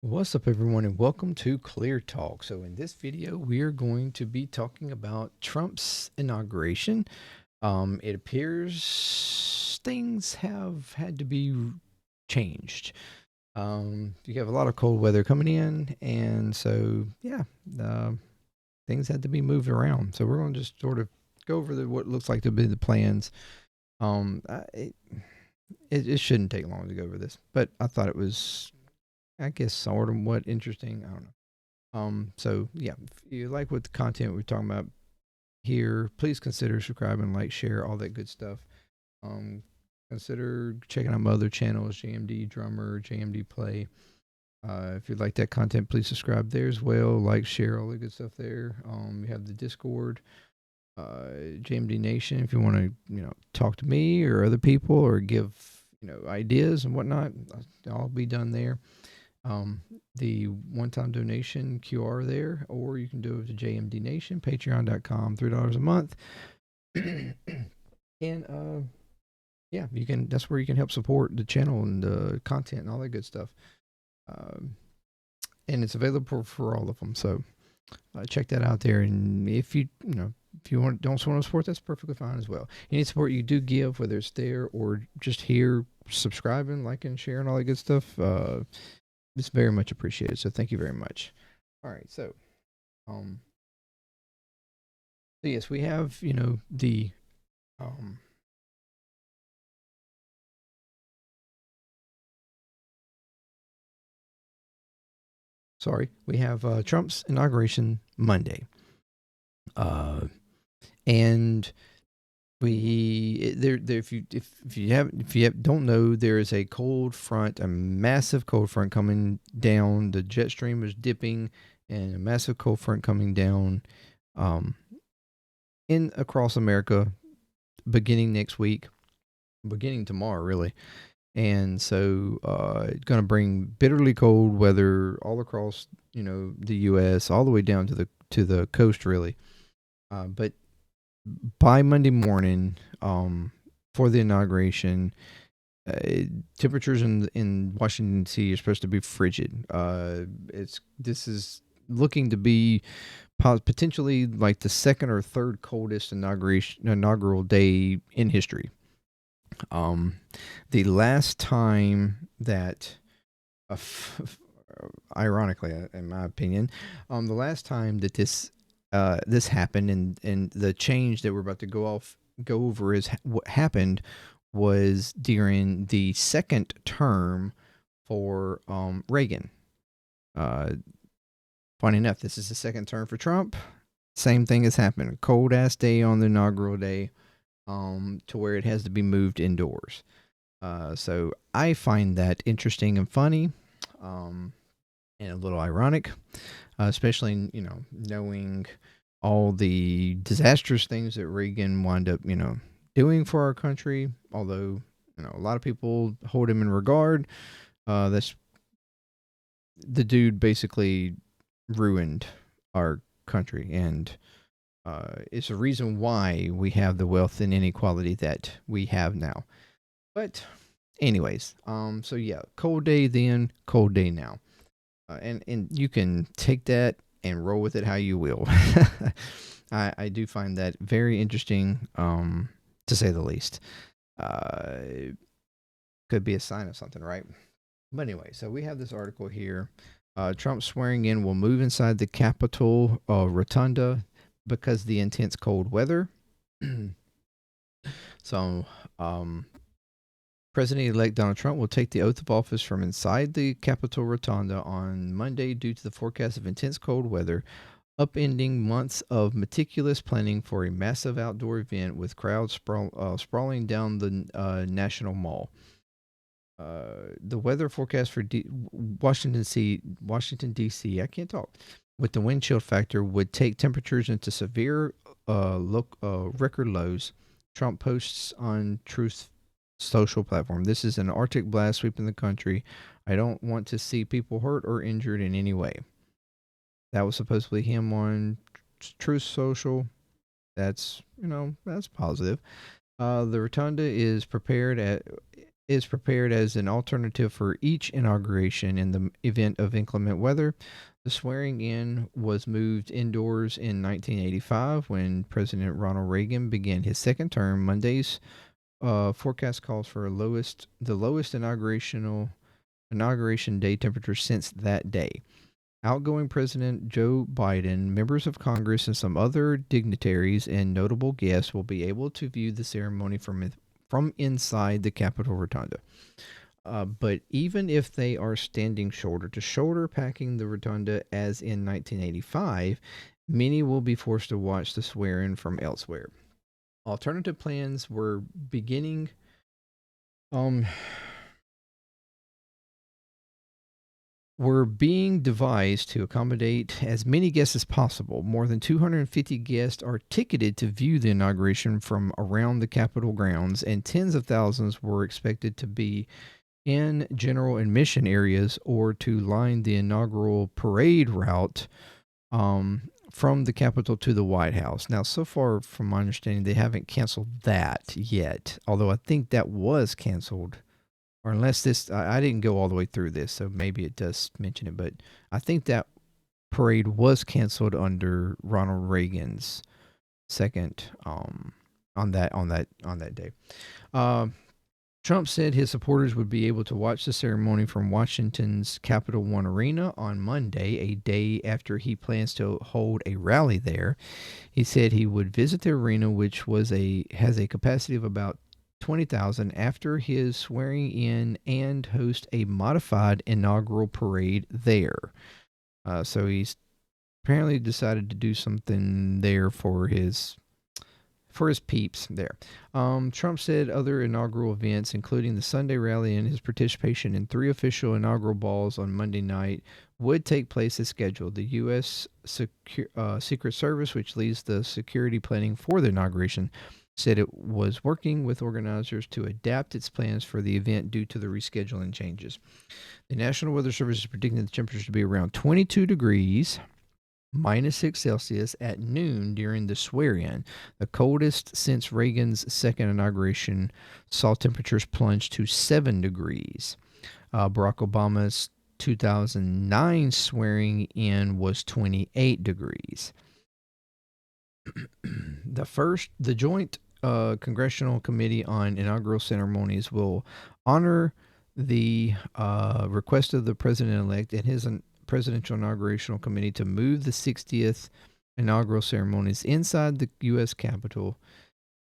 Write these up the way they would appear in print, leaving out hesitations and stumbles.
What's up, everyone, and welcome to ClearTalk. So, in this video, we are going to be talking about Trump's inauguration. It appears things have had to be changed. You have a lot of cold weather coming in, and so uh, things had to be moved around. So, we're going to just sort of go over what looks like to be the plans. Um, I- it, it shouldn't take long to go over this, but I thought it was, I guess, sort of what interesting. I don't know. So yeah, if you like what the content we're talking about here, please consider subscribing, like, share, all that good stuff. Um, Consider checking out my other channels, JMD Drummer, JMD Play. If you like that content, please subscribe there as well. Like, share, all the good stuff there. You have the Discord, JMD Nation. If you want to, talk to me or other people or give, ideas and whatnot, I'll be done there. The one-time donation QR there, or you can do it to JMD Nation, patreon.com, $3 a month. And yeah, you can, that's where you can help support the channel and the content and all that good stuff. Um, and it's available for all of them. So check that out there. And if if you don't want to support, that's perfectly fine as well. Any support you do give, whether it's there or just here, subscribing, liking, sharing, all that good stuff, it's very much appreciated. So thank you very much. All right, um, so yes, we have the um, we have Trump's inauguration Monday, and there if you don't know, there is a cold front, a massive cold front coming down. The jet stream is dipping, and a massive cold front coming down, um, in across America, beginning next week, beginning tomorrow, really. And so it's going to bring bitterly cold weather all across the U.S. all the way down to the coast, really. But by Monday morning, for the inauguration, temperatures in Washington D.C. are supposed to be frigid. This is looking to be potentially like the second or third coldest inaugural day in history. Um, the last time that, uh, ironically, in my opinion, the last time that this happened, and the change that we're about to go over is what happened was during the second term for Reagan. Uh, Funny enough, this is the second term for Trump. Same thing has happened. A cold ass day on the inaugural day, to where it has to be moved indoors. So I find that interesting and funny, um, and a little ironic, especially knowing all the disastrous things that Reagan wound up doing for our country. Although a lot of people hold him in regard, that's the dude basically ruined our country, and it's a reason why we have the wealth and inequality that we have now. But anyways, so yeah, cold day then, cold day now, and you can take that and roll with it how you will. I do find that very interesting, to say the least. Could be a sign of something, right? But anyway, so we have this article here. Trump swearing in will move inside the Capitol rotunda because the intense cold weather. So, President-elect Donald Trump will take the oath of office from inside the Capitol Rotunda on Monday due to the forecast of intense cold weather, upending months of meticulous planning for a massive outdoor event with crowds sprawling down the National Mall. The weather forecast for Washington D.C. I can't talk. With the wind chill factor, would take temperatures into severe record lows. Trump posts on Truth social platform. This is an Arctic blast sweeping the country. I don't want to see people hurt or injured in any way. That was supposedly him on Truth Social. That's that's positive. The rotunda is prepared is prepared as an alternative for each inauguration in the event of inclement weather. The swearing in was moved indoors in 1985 when President Ronald Reagan began his second term. Monday's forecast calls for the lowest inauguration day temperature since that day. Outgoing President Joe Biden, members of Congress, and some other dignitaries and notable guests will be able to view the ceremony from inside the Capitol Rotunda. But even if they are standing shoulder to shoulder packing the rotunda as in 1985, many will be forced to watch the swearing from elsewhere. Alternative plans um, were being devised to accommodate as many guests as possible. More than 250 guests are ticketed to view the inauguration from around the Capitol grounds, and tens of thousands were expected to be in general admission areas or to line the inaugural parade route from the Capitol to the White House. Now, so far, from my understanding, they haven't canceled that yet, although I think that was canceled. Or unless I didn't go all the way through this, so maybe it does mention it, but I think that parade was canceled under Ronald Reagan's second on that day. Uh, Trump said his supporters would be able to watch the ceremony from Washington's Capital One Arena on Monday, a day after he plans to hold a rally there. He said he would visit the arena, which has a capacity of about 20,000 after his swearing in and host a modified inaugural parade there. So he's apparently decided to do something there for his peeps there. Trump said other inaugural events, including the Sunday rally and his participation in 3 official inaugural balls on Monday night, would take place as scheduled. The U.S. Secret Service, which leads the security planning for the inauguration, said it was working with organizers to adapt its plans for the event due to the rescheduling changes. The National Weather Service is predicting the temperatures to be around 22 degrees -6 Celsius at noon during the swear-in. The coldest since Reagan's second inauguration saw temperatures plunge to 7 degrees. Barack Obama's 2009 swearing in was 28 degrees. The joint Congressional Committee on Inaugural Ceremonies will honor the request of the president-elect and his Presidential Inaugurational Committee to move the 60th inaugural ceremonies inside the U.S. Capitol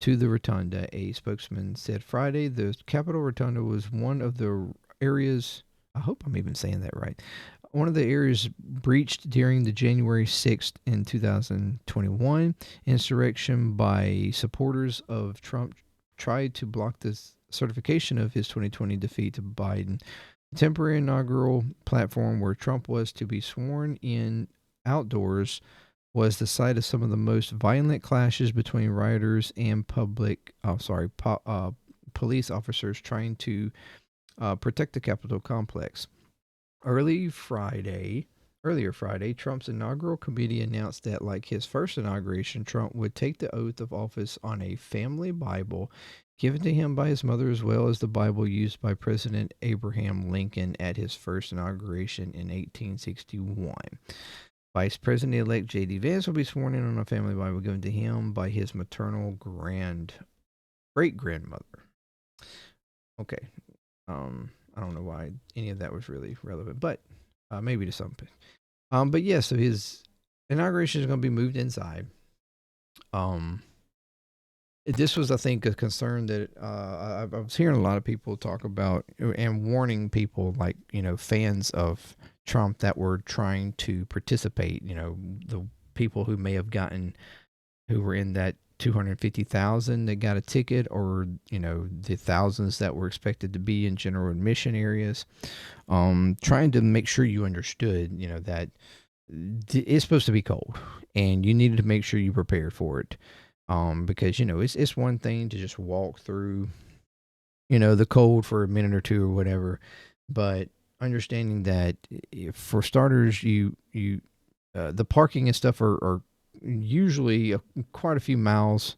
to the Rotunda, a spokesman said Friday. The Capitol Rotunda was one of the areas, I hope I'm even saying that right, one of the areas breached during the January 6th in 2021 insurrection by supporters of Trump tried to block the certification of his 2020 defeat to Biden. The temporary inaugural platform where Trump was to be sworn in outdoors was the site of some of the most violent clashes between rioters and police officers trying to protect the Capitol complex. Earlier Friday, Trump's inaugural committee announced that, like his first inauguration, Trump would take the oath of office on a family Bible given to him by his mother, as well as the Bible used by President Abraham Lincoln at his first inauguration in 1861. Vice President-elect J.D. Vance will be sworn in on a family Bible given to him by his maternal great-grandmother. Okay. I don't know why any of that was really relevant, but maybe to some. But yeah, so his inauguration is going to be moved inside. This was, I think, a concern that I was hearing a lot of people talk about and warning people, like, fans of Trump that were trying to participate. The people who may have who were in that 250,000 that got a ticket, or the thousands that were expected to be in general admission areas, trying to make sure you understood that it's supposed to be cold and you needed to make sure you prepared for it, because it's one thing to just walk through the cold for a minute or two or whatever, but understanding that for starters the parking and stuff are usually quite a few miles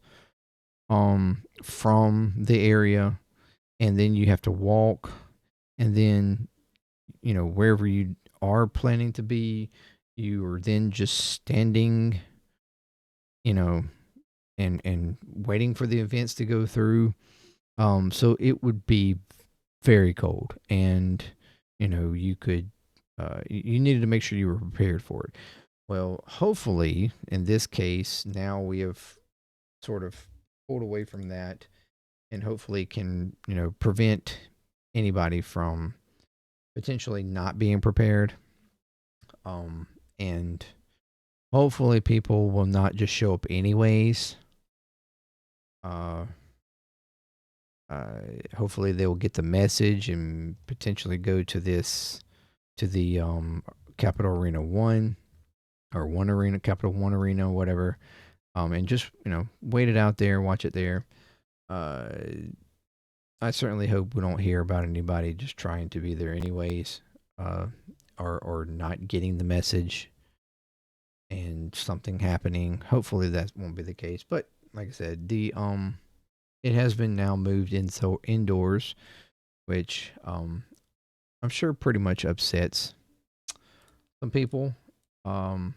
from the area, and then you have to walk, and then wherever you are planning to be, you are then just standing, you know, and waiting for the events to go through. So it would be very cold, and you could you needed to make sure you were prepared for it. Well, hopefully, in this case, now we have sort of pulled away from that, and hopefully can prevent anybody from potentially not being prepared. And hopefully people will not just show up anyways. Uh, Hopefully they will get the message and potentially go to the Capital Arena One, or One Arena, Capital One Arena, whatever. And just wait it out there, watch it there. Uh, I certainly hope we don't hear about anybody just trying to be there anyways, uh, or not getting the message and something happening. Hopefully that won't be the case. But like I said, the it has been now moved in so indoors, which I'm sure pretty much upsets some people. Um,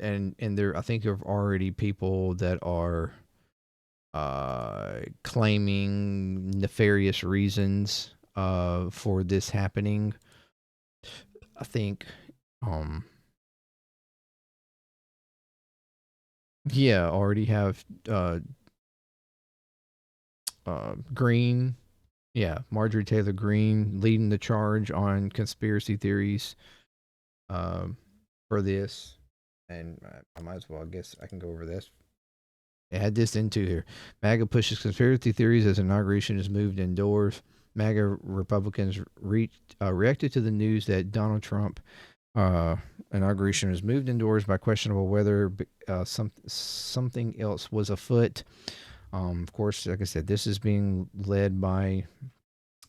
and there, I think there are already people that are claiming nefarious reasons for this happening. I think um yeah, already have Green, yeah, Marjorie Taylor Greene leading the charge on conspiracy theories um for this. And I might as well, I guess I can go over this. Add this into here. MAGA pushes conspiracy theories as inauguration is moved indoors. MAGA Republicans reacted to the news that Donald Trump uh, inauguration was moved indoors by questionable whether something else was afoot. Of course, like I said, this is being led by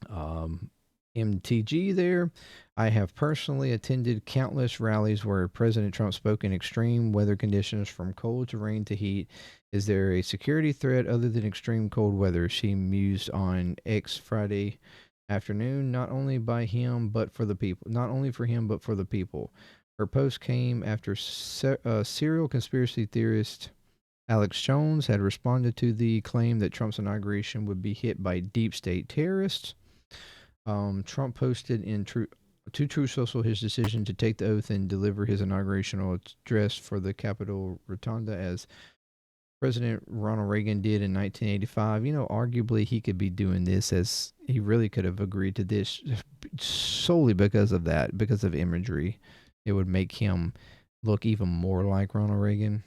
um, MTG there. I have personally attended countless rallies where President Trump spoke in extreme weather conditions from cold to rain to heat. Is there a security threat other than extreme cold weather? She mused on X Friday afternoon, not only by him but for the people, not only for him but for the people. Her post came after serial conspiracy theorist Alex Jones had responded to the claim that Trump's inauguration would be hit by deep state terrorists. Trump posted to True Social his decision to take the oath and deliver his inaugurational address for the Capitol Rotunda as President Ronald Reagan did in 1985. Arguably he could be doing this, as he really could have agreed to this solely because of that, because of imagery. It would make him look even more like Ronald Reagan.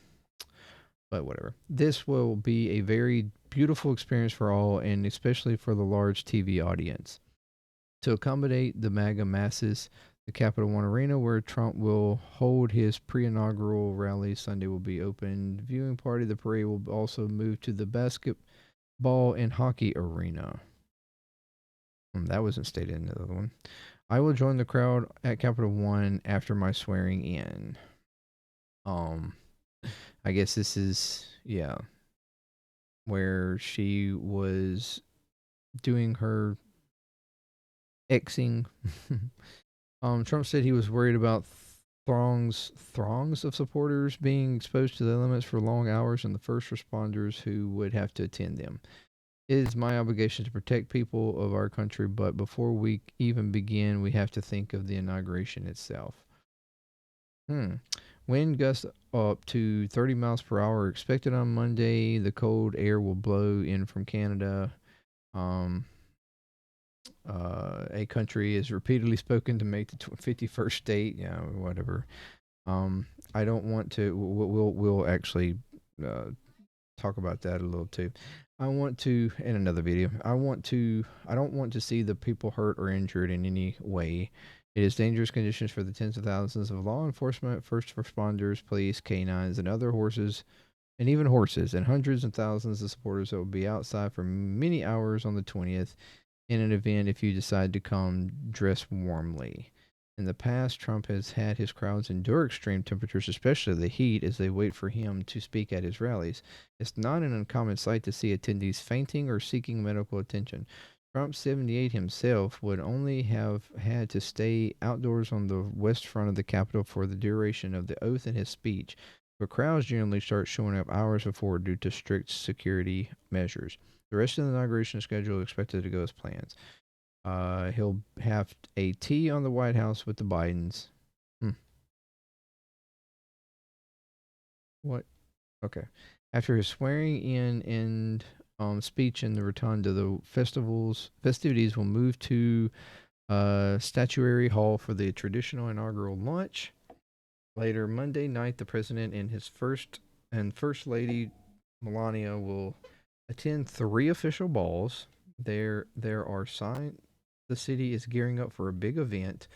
But whatever. This will be a very beautiful experience for all, and especially for the large TV audience. To accommodate the MAGA masses, the Capital One Arena, where Trump will hold his pre-inaugural rally Sunday, will be open. Viewing party, the parade will also move to the basketball and hockey arena. That wasn't stated in the other one. I will join the crowd at Capital One after my swearing in. I guess this is, yeah, where she was doing her Xing. Trump said he was worried about throngs of supporters being exposed to the elements for long hours and the first responders who would have to attend them. It is my obligation to protect people of our country, but before we even begin, we have to think of the inauguration itself. Wind gusts up to 30 miles per hour are expected on Monday. The cold air will blow in from Canada. Um, a country is repeatedly spoken to make the 51st state. Yeah, whatever. I don't want to. We'll actually talk about that a little too. I want to in another video. I don't want to see the people hurt or injured in any way. It is dangerous conditions for the tens of thousands of law enforcement, first responders, police, canines, and other horses, and even horses, and hundreds of thousands of supporters that will be outside for many hours on the 20th in an event if you decide to come dress warmly. In the past, Trump has had his crowds endure extreme temperatures, especially the heat, as they wait for him to speak at his rallies. It's not an uncommon sight to see attendees fainting or seeking medical attention. Trump, 78 himself, would only have had to stay outdoors on the west front of the Capitol for the duration of the oath and his speech, but crowds generally start showing up hours before due to strict security measures. The rest of the inauguration schedule is expected to go as planned. He'll have a tea on the White House with the Bidens. Hmm. What? Okay. After his swearing in and speech in the rotunda, the festivities will move to Statuary Hall for the traditional inaugural lunch. Later Monday night, the president and his first lady Melania will attend 3 official balls. There are signs the city is gearing up for a big event.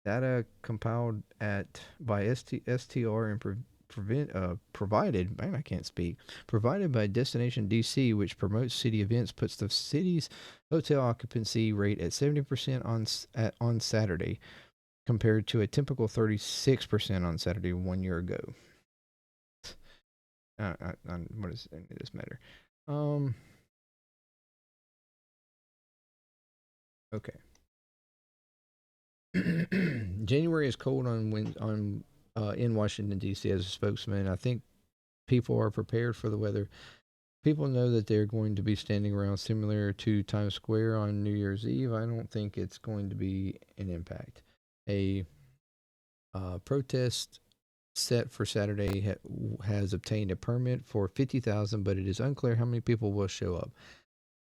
Data compiled at by STR and provided, man, I can't speak, provided by Destination DC, which promotes city events, puts the city's hotel occupancy rate at 70% on Saturday, compared to a typical 36% on Saturday 1 year ago. What does any of this matter? Um. Okay. January is cold in Washington D.C. As a spokesman, I think people are prepared for the weather. People know that they're going to be standing around similar to Times Square on New Year's Eve. I don't think it's going to be an impact. A protest set for Saturday has obtained a permit for 50,000, but it is unclear how many people will show up.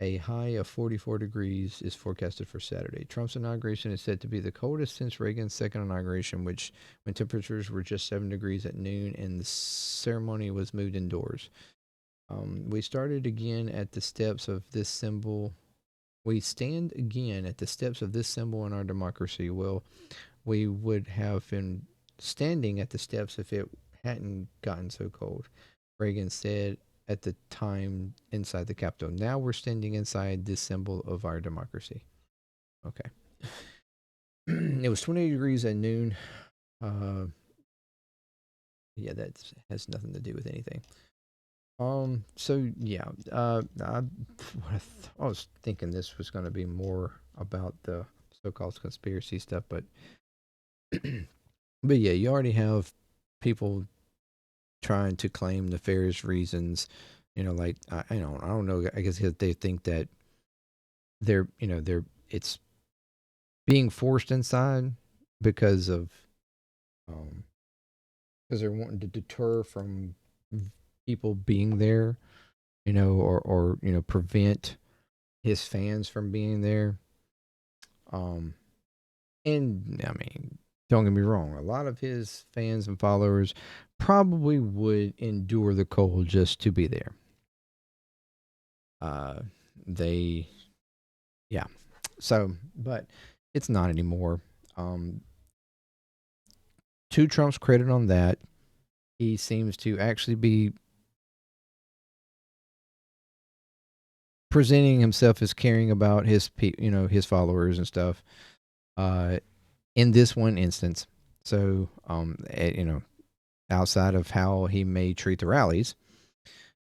A high of 44 degrees is forecasted for Saturday. Trump's inauguration is said to be the coldest since Reagan's second inauguration, which when temperatures were just 7 degrees at noon and the ceremony was moved indoors. We started again at the steps of this symbol. We stand again at the steps of this symbol in our democracy. Well, we would have been standing at the steps if it hadn't gotten so cold, Reagan said at the time inside the Capitol. Now we're standing inside this symbol of our democracy. Okay. It was 20 degrees at noon. Uh, yeah, that has nothing to do with anything. So yeah, I was thinking this was going to be more about the so-called conspiracy stuff, but but yeah, you already have people trying to claim nefarious reasons. Like I don't know. I guess they think that they're it's being forced inside because of um because they're wanting to deter from people being there, or prevent his fans from being there. Um, and I mean, don't get me wrong, a lot of his fans and followers probably would endure the cold just to be there. Uh, they, yeah. So, but it's not anymore. Um, to Trump's credit on that, he seems to actually be presenting himself as caring about his followers and stuff. In this one instance, so outside of how he may treat the rallies,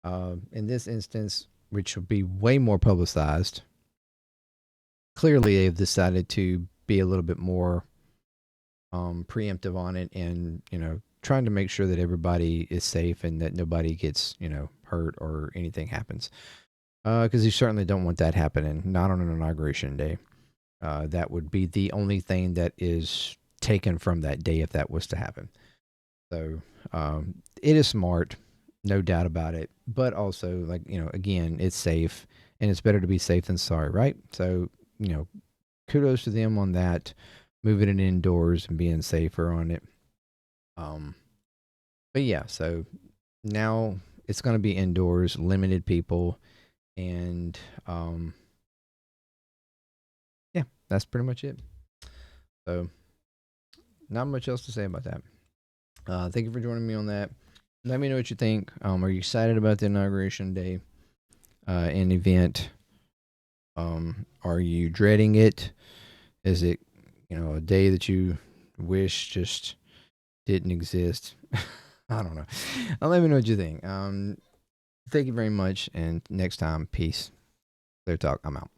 in this instance, which will be way more publicized, clearly they've decided to be a little bit more preemptive on it, and trying to make sure that everybody is safe and that nobody gets hurt or anything happens. Because you certainly don't want that happening, not on an inauguration day. That would be the only thing that is taken from that day if that was to happen. So it is smart, no doubt about it. But also, like, again, it's safe, and it's better to be safe than sorry, right? So, kudos to them on that, moving it indoors and being safer on it. But yeah, so now it's going to be indoors, limited people, and yeah, that's pretty much it. So, not much else to say about that. Thank you for joining me on that. Let me know what you think. Are you excited about the inauguration day and event? Are you dreading it? Is it a day that you wish just didn't exist. I don't know. Let me know what you think. Thank you very much, and next time, peace. ClearTalk. I'm out.